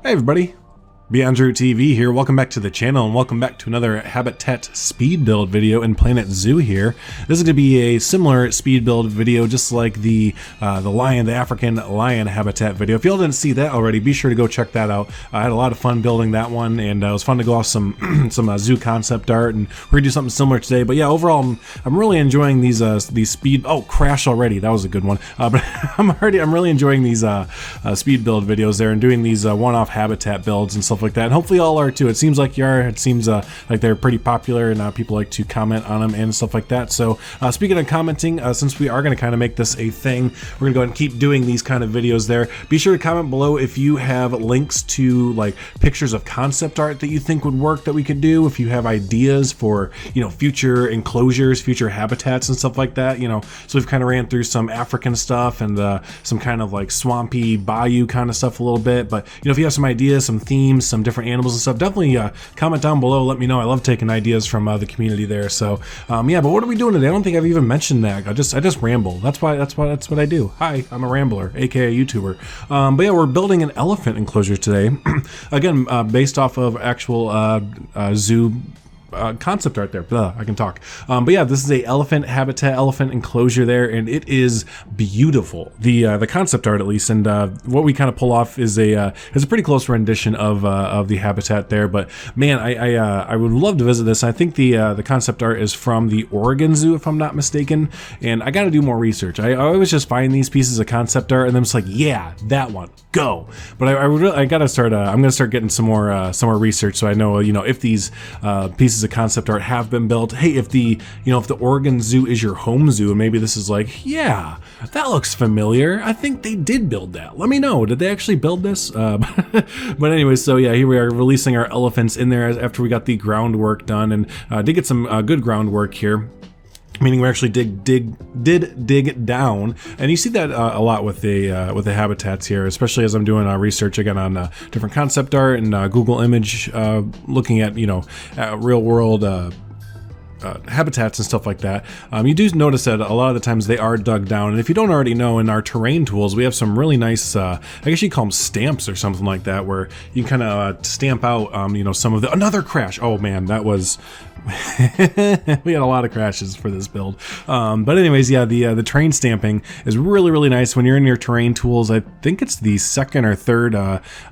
Hey everybody, Beyond Root TV here. Welcome back to the channel and welcome back to another Habitat speed build video in Planet Zoo here. This is going to be a similar speed build video just like the African lion habitat video. If y'all didn't see that already, be sure to go check that out. I had a lot of fun building that one and it was fun to go off some zoo concept art, and we're going to do something similar today. But yeah, overall I'm really enjoying these speed, crash already, that was a good one. But I'm really enjoying these speed build videos there and doing these one-off habitat builds and stuff like that, and hopefully y'all are too. It seems like you are. It seems like they're pretty popular and people like to comment on them and stuff like that. So speaking of commenting, since we are going to kind of make this a thing, we're going to go ahead and keep doing these kind of videos there. Be sure to comment below if you have links to like pictures of concept art that you think would work that we could do, if you have ideas for, you know, future enclosures, future habitats and stuff like that, you know. So we've kind of ran through some African stuff and some kind of like swampy bayou kind of stuff a little bit, but you know, if you have some ideas, some themes, some different animals and stuff, definitely comment down below, let me know. I love taking ideas from the community there. So yeah, but what are we doing today? I don't think I've even mentioned that. I just ramble. That's what I do. Hi, I'm a rambler, aka YouTuber. But yeah, we're building an elephant enclosure today. Again, based off of actual zoo concept art there. Blah, I can talk. But yeah, this is a elephant habitat, elephant enclosure there, and it is beautiful. The concept art, at least, and what we kind of pull off is a pretty close rendition of the habitat there. But man, I would love to visit this. I think the concept art is from the Oregon Zoo, if I'm not mistaken, and I got to do more research. I always just find these pieces of concept art and I'm just like, yeah, that one, go. But I gotta start. I'm gonna start getting some more research, so I know, you know, if these pieces of concept art have been built. Hey, if the Oregon Zoo is your home zoo and maybe this is like, yeah, that looks familiar, I think they did build that. Let me know, did they actually build this? But anyway, so yeah, here we are releasing our elephants in there after we got the groundwork done, and did get some good groundwork here. Meaning we actually did dig down, and you see that a lot with the habitats here, especially as I'm doing research again on different concept art and Google image, looking at, you know, real world habitats and stuff like that. You do notice that a lot of the times they are dug down, and if you don't already know, in our terrain tools we have some really nice I guess you call them stamps or something like that, where you kind of stamp out you know, some of the another crash. Oh man, that was we had a lot of crashes for this build. But anyways, yeah, the terrain stamping is really nice when you're in your terrain tools. I think it's the second or third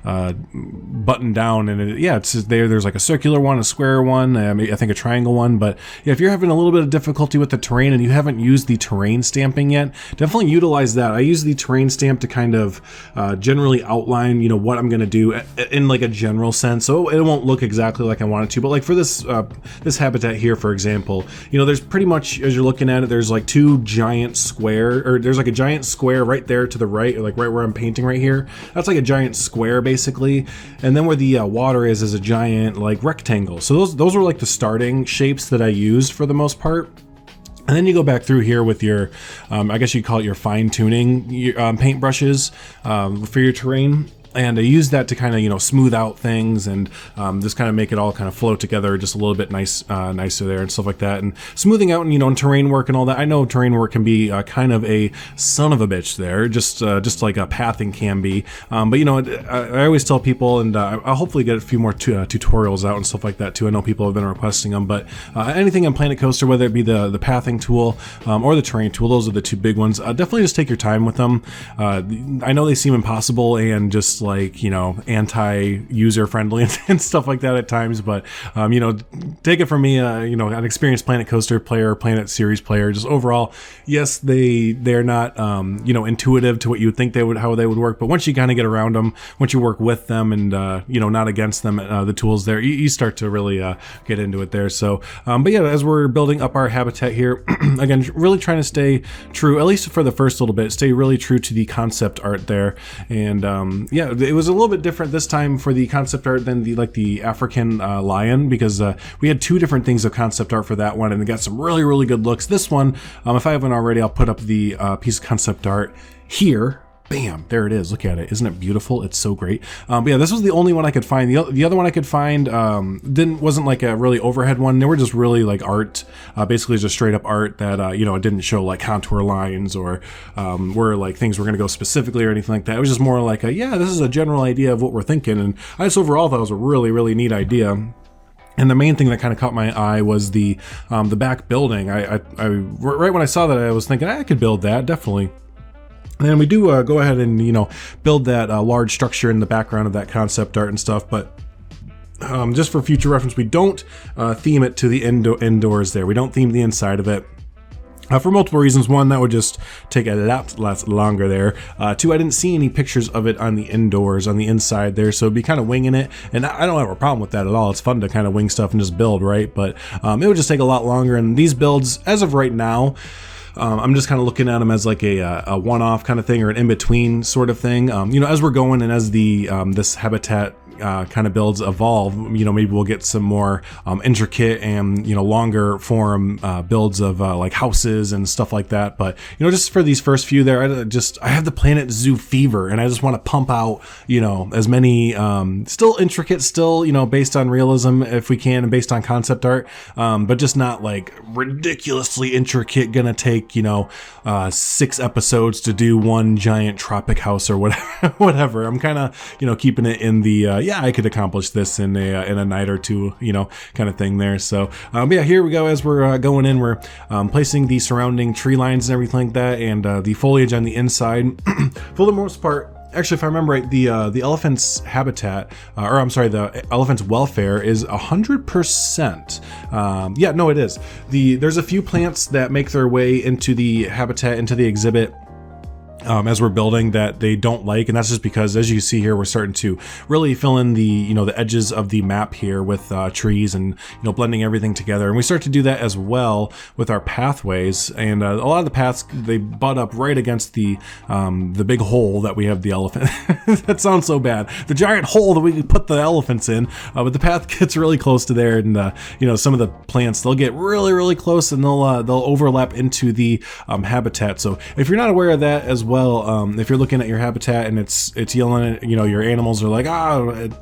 button down, and it's there's like a circular one, a square one, I think a triangle one. But yeah, if you're having a little bit of difficulty with the terrain and you haven't used the terrain stamping yet, definitely utilize that. I use the terrain stamp to kind of generally outline, you know, what I'm going to do in like a general sense, so it won't look exactly like I want it to. But like for this habitat here, for example, you know, there's pretty much, as you're looking at it, there's like two giant square, or there's like a giant square right there to the right, or like right where I'm painting right here. That's like a giant square basically, and then where the water is a giant like rectangle. So those are like the starting shapes that I used for the most part. And then you go back through here with your, I guess you call it your fine tuning paint brushes for your terrain. And I use that to kind of, you know, smooth out things and just kind of make it all kind of flow together just a little bit nicer there and stuff like that. And smoothing out, and, you know, and terrain work and all that. I know terrain work can be kind of a son of a bitch there, just like a pathing can be. But you know, I always tell people, and I'll hopefully get a few more tutorials out and stuff like that too. I know people have been requesting them, but anything on Planet Coaster, whether it be the pathing tool or the terrain tool, those are the two big ones. Definitely just take your time with them. I know they seem impossible and just like, you know, anti-user friendly and stuff like that at times, but you know, take it from me, you know, an experienced Planet Coaster player, Planet Series player, just overall, yes, they're not you know, intuitive to what you would think how they would work, but once you kind of get around them, once you work with them and you know, not against them, the tools there, you start to really get into it there. So but yeah, as we're building up our habitat here, again, really trying to stay true, at least for the first little bit, stay really true to the concept art there. And yeah, it was a little bit different this time for the concept art than the African lion, because we had two different things of concept art for that one, and it got some really good looks. This one, if I haven't already, I'll put up the piece of concept art here. bam, there it is. Look at it. Isn't it beautiful? It's so great. But yeah, this was the only one I could find. The other one I could find wasn't like a really overhead one. They were just really like art, basically just straight up art that, you know, it didn't show like contour lines or where like things were going to go specifically or anything like that. It was just more like yeah, this is a general idea of what we're thinking. And I just overall thought it was a really, really neat idea. And the main thing that kind of caught my eye was the back building. I right when I saw that, I was thinking I could build that, definitely. And we do go ahead and, you know, build that large structure in the background of that concept art and stuff, but just for future reference, we don't theme it to the indoors there. We don't theme the inside of it. For multiple reasons. One, that would just take a lot less longer there. Two, I didn't see any pictures of it on the indoors, on the inside there, so it'd be kind of winging it, and I don't have a problem with that at all. It's fun to kind of wing stuff and just build, right? But it would just take a lot longer, and these builds, as of right now, I'm just kind of looking at them as like a one-off kind of thing or an in-between sort of thing. You know, as we're going and as the this habitat kind of builds evolve, you know, maybe we'll get some more intricate and, you know, longer form builds of like houses and stuff like that. But, you know, just for these first few there, I have the Planet Zoo fever, and I just want to pump out, you know, as many still intricate, still, you know, based on realism if we can, and based on concept art, but just not like ridiculously intricate, gonna take, you know, 6 episodes to do one giant tropic house or whatever. I'm kind of, you know, keeping it in the yeah, I could accomplish this in a night or two, you know, kind of thing there. So yeah, here we go. As we're going in, we're placing the surrounding tree lines and everything like that, and the foliage on the inside. For the most part, actually, if I remember right, the elephant's habitat, or I'm sorry, the elephant's welfare is 100%. Yeah, no, it is. There's a few plants that make their way into the habitat, into the exhibit, as we're building, that they don't like, and that's just because, as you see here, we're starting to really fill in the, you know, the edges of the map here with trees and, you know, blending everything together. And we start to do that as well with our pathways, and a lot of the paths, they butt up right against the big hole that we have the elephant. That sounds so bad. The giant hole that we put the elephants in, but the path gets really close to there, and you know, some of the plants, they'll get really, really close, and they'll overlap into the habitat. So if you're not aware of that as well, if you're looking at your habitat and it's yelling at, you know, your animals are like,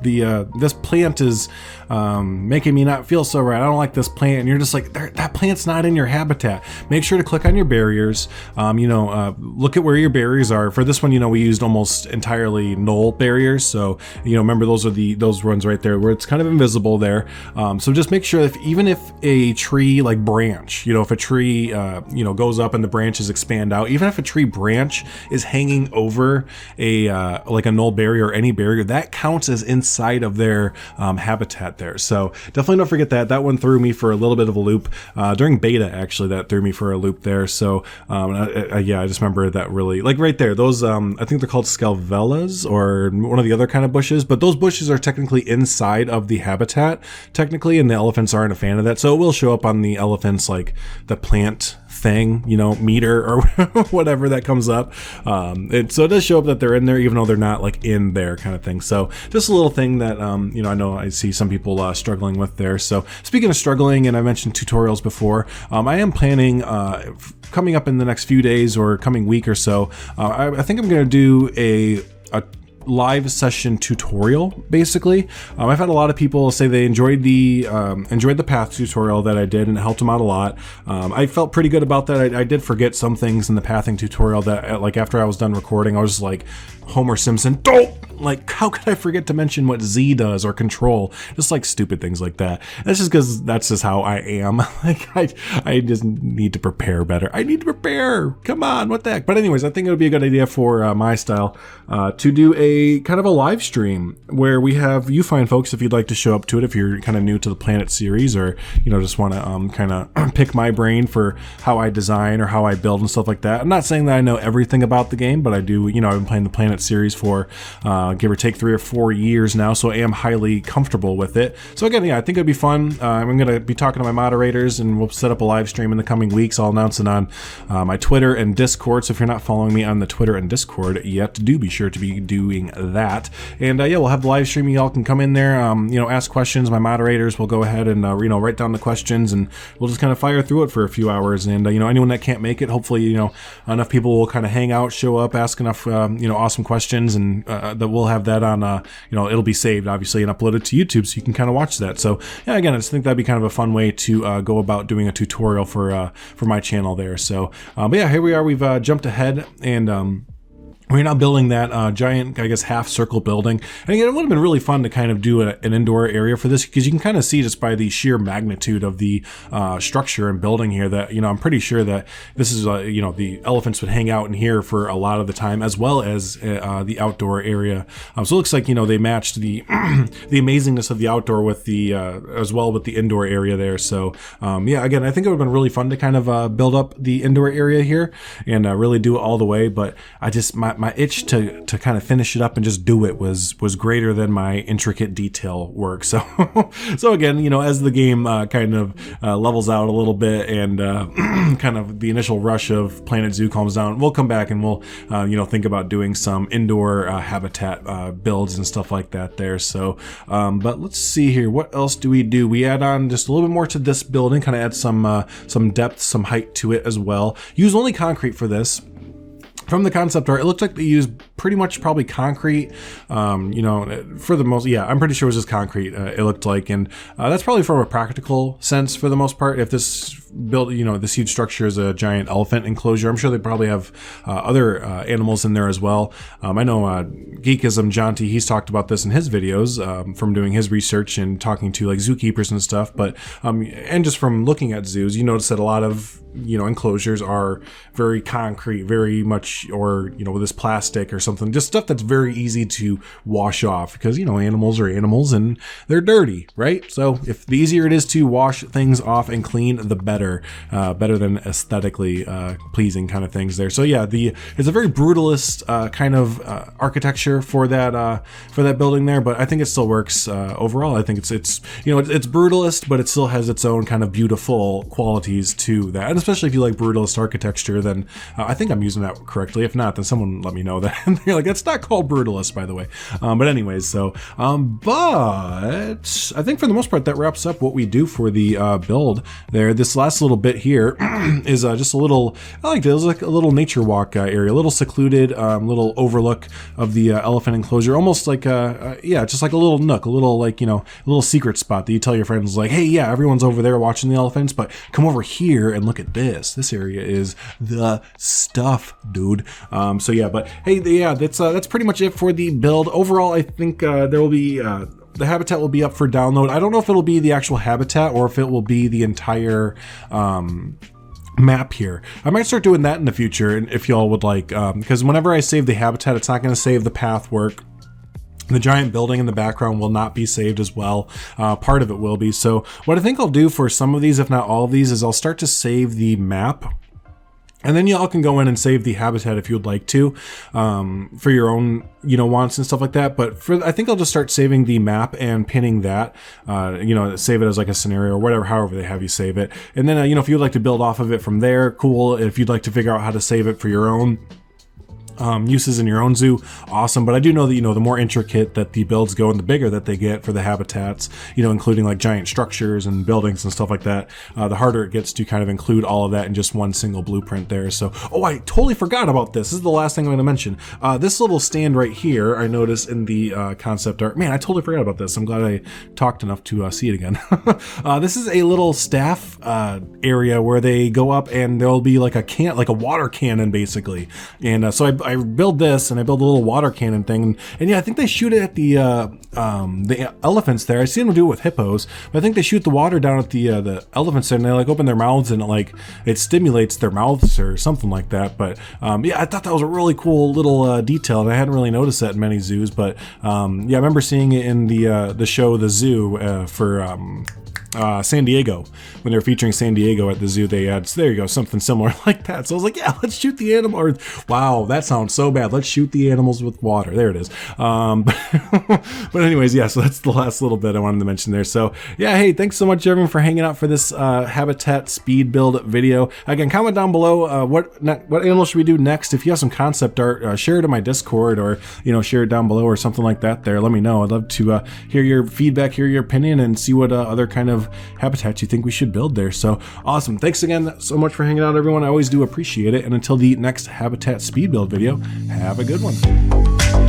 this plant is making me not feel so right, I don't like this plant, and you're just like, that plant's not in your habitat. Make sure to click on your barriers, you know, look at where your barriers are. For this one, you know, we used almost entirely null barriers, so, you know, remember those are those ones right there where it's kind of invisible there. So just make sure, even if a tree like branch, you know, if a tree you know, goes up and the branches expand out, even if a tree branch is hanging over a like a null barrier or any barrier, that counts as inside of their habitat there. So definitely don't forget that. That one threw me for a little bit of a loop during beta. Actually, that threw me for a loop there. So yeah, I just remember that really, like right there, those I think they're called Scalvellas or one of the other kind of bushes, but those bushes are technically inside of the habitat technically, and the elephants aren't a fan of that. So it will show up on the elephants, like the plant thing, you know, meter or whatever that comes up. So it does show up that they're in there, even though they're not like in there, kind of thing. So just a little thing that, you know I see some people struggling with there. So speaking of struggling, and I mentioned tutorials before, I am planning coming up in the next few days or coming week or so, I think I'm going to do a live session tutorial, basically. I've had a lot of people say they enjoyed the path tutorial that I did, and it helped them out a lot. I felt pretty good about that. I did forget some things in the pathing tutorial that, like, after I was done recording, I was just like, Homer Simpson, don't! Like, how could I forget to mention what Z does or control? Just like stupid things like that. That's just because that's just how I am. Like, I just need to prepare better. I need to prepare. Come on, what the heck? But anyways, I think it would be a good idea for my style to do a kind of a live stream where we have you fine folks, if you'd like to show up to it, if you're kind of new to the Planet series, or, you know, just want to kind of pick my brain for how I design or how I build and stuff like that. I'm not saying that I know everything about the game, but I do, you know, I've been playing the Planet Planet series for give or take 3 or 4 years now, so I am highly comfortable with it. So again, yeah, I think it'd be fun. I'm going to be talking to my moderators, and we'll set up a live stream in the coming weeks. I'll announce it on my Twitter and Discord, so if you're not following me on the Twitter and Discord yet, do be sure to be doing that. And yeah, we'll have the live stream. Y'all can come in there, ask questions. My moderators will go ahead and write down the questions, and we'll just kind of fire through it for a few hours. And anyone that can't make it, hopefully enough people will kind of hang out, show up, ask enough awesome questions, and that we'll have that on it'll be saved obviously and uploaded to YouTube, so you can kind of watch that. So yeah, again, I just think that'd be kind of a fun way to go about doing a tutorial for my channel there. So but yeah, here we are. We've jumped ahead, and we're now building that giant, I guess, half circle building. And again, it would have been really fun to kind of do an indoor area for this, because you can kind of see just by the sheer magnitude of the structure and building here that, I'm pretty sure that this is, the elephants would hang out in here for a lot of the time, as well as the outdoor area. So it looks like, they matched the the amazingness of the outdoor with the, as well with the indoor area there. So yeah, again, I think it would have been really fun to kind of build up the indoor area here and really do it all the way. But I just, my itch to kind of finish it up and just do it was greater than my intricate detail work. So so again, as the game kind of levels out a little bit, and kind of the initial rush of Planet Zoo calms down, we'll come back and we'll think about doing some indoor habitat builds and stuff like that there. So but let's see here, what else do? We add on just a little bit more to this building, kind of add some depth, some height to it as well. Use only concrete for this. From the concept art, it looked like they used pretty much probably concrete, for the most, yeah, I'm pretty sure it was just concrete, it looked like, and that's probably from a practical sense for the most part. If this build, this huge structure is a giant elephant enclosure, I'm sure they probably have other animals in there as well. I know Geekism Jonty, he's talked about this in his videos from doing his research and talking to like zookeepers and stuff, but and just from looking at zoos, you notice that a lot of enclosures are very concrete, very much, or with this plastic or something, just stuff that's very easy to wash off, because animals are animals and they're dirty, right? So if the easier it is to wash things off and clean, the better than aesthetically pleasing kind of things there. So yeah, it's a very brutalist kind of architecture for that building there, but I think it still works overall. I think it's brutalist, but it still has its own kind of beautiful qualities to that. And especially if you like brutalist architecture, then I think I'm using that correctly. If not, then someone let me know that. You're like, that's not called brutalist, by the way. But anyways, so but I think for the most part that wraps up what we do for the build there. This last little bit here is just a little, I liked it. It was like a little nature walk area, a little secluded, little overlook of the elephant enclosure, almost like just like a little nook, a little like a little secret spot that you tell your friends, like, hey, yeah, everyone's over there watching the elephants, but come over here and look at this area is the stuff, dude. So yeah, but hey, yeah, that's pretty much it for the build. Overall, I think there will be the habitat will be up for download. I don't know if it'll be the actual habitat or if it will be the entire map here. I might start doing that in the future, and if y'all would like, because whenever I save the habitat, it's not going to save the path work. The giant building in the background will not be saved as well. Part of it will be. So what I think I'll do for some of these, if not all of these, is I'll start to save the map. And then y'all can go in and save the habitat if you would like to, for your own, wants and stuff like that. But I think I'll just start saving the map and pinning that, save it as like a scenario or whatever, however they have you save it. And then, if you'd like to build off of it from there, cool. If you'd like to figure out how to save it for your own uses in your own zoo, awesome. But I do know that the more intricate that the builds go and the bigger that they get for the habitats, including like giant structures and buildings and stuff like that, the harder it gets to kind of include all of that in just one single blueprint there. So I totally forgot about this. This is the last thing I'm going to mention. This little stand right here, I noticed in the concept art. Man, I totally forgot about this. I'm glad I talked enough to see it again. This is a little staff area where they go up and there'll be like a water cannon basically. And so I build this and I build a little water cannon thing, and yeah, I think they shoot it at the elephants there. I see them do it with hippos, but I think they shoot the water down at the elephants there, and they like open their mouths and it stimulates their mouths or something like that. But yeah, I thought that was a really cool little detail, and I hadn't really noticed that in many zoos. But yeah, I remember seeing it in the show The Zoo for San Diego. When they were featuring San Diego at the zoo, they had, so there you go, something similar like that. So I was like, yeah, let's shoot the animal. Or, wow, that sounds so bad. Let's shoot the animals with water. There it is. But anyways, yeah, so that's the last little bit I wanted to mention there. So yeah, hey, thanks so much everyone for hanging out for this habitat speed build video. Again, comment down below what animal should we do next. If you have some concept art, share it in my Discord, or share it down below or something like that there. Let me know. I'd love to hear your feedback, hear your opinion, and see what other kind of habitats you think we should build there. So awesome. Thanks again so much for hanging out, everyone. I always do appreciate it. And until the next habitat speed build video, have a good one.